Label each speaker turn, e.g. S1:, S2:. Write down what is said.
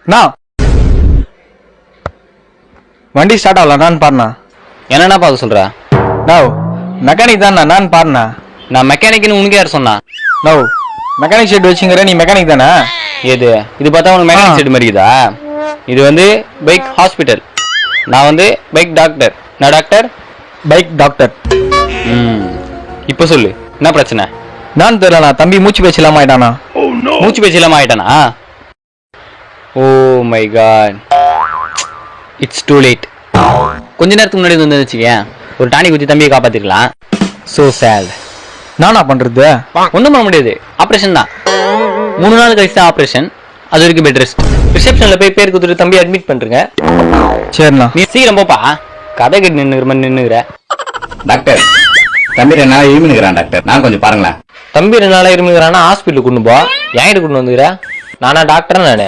S1: நான் வண்டி ஸ்டார்ட் ஆகலாம் நான் பாருண்ணா.
S2: என்னன்னா பார்க்க சொல்ற?
S1: நோ மெக்கானிக் தான் நான் பாருண்ணா.
S2: நான் மெக்கானிக்னு உனக்கு யார் சொன்னா?
S1: நோ மெக்கானிக் ஷெட் வச்சுங்கிற நீ மெக்கானிக் தானே?
S2: எது இது பார்த்தா உனக்கு மெக்கானிக் செட் மாதிரி இருக்குதா? இது வந்து பைக் ஹாஸ்பிட்டல். நான் வந்து பைக் டாக்டர். நான் டாக்டர்
S1: பைக் டாக்டர்.
S2: இப்போ சொல்லு என்ன பிரச்சனை?
S1: நான் தெரியலண்ணா, தம்பி மூச்சு பேச்சு இல்லாம ஆயிட்டானா.
S2: மூச்சு பேச்சு இல்லாம ஆயிட்டானா? Oh my god, it's too late. கொஞ்ச நேரத்துக்கு முன்னாடி வந்து வச்சுக்கேன், ஒரு டானிக் ஊற்றி தம்பியை காப்பாத்திருக்கலாம். So sad.
S1: நானா பண்றது?
S2: ஒன்றும் பண்ண முடியாது, ஆப்ரேஷன் தான். 3 நாள் கழிச்சு தான் ஆப்ரேஷன். அது வரைக்கும் பெட் ரெஸ்ட். ரிசப்ஷன்ல போய் பேர் கொடுத்துட்டு தம்பி அட்மிட் பண்றீங்க.
S1: சரிண்ணா.
S2: நீ சீக்கிரம் போப்பா, கதை கட்டி நின்னுகிற.
S3: டாக்டர், தம்பி 2 நாள் இருமினுக்கிறான் டாக்டர், நான் கொஞ்சம் பாருங்களேன்.
S2: தம்பி 2 நாளா இருமுகிறானா ஹாஸ்பிட்டலுக்கு கொண்டு போ. என்கிட்ட கொண்டு வந்துக்கிற? நானா டாக்டர்? நானு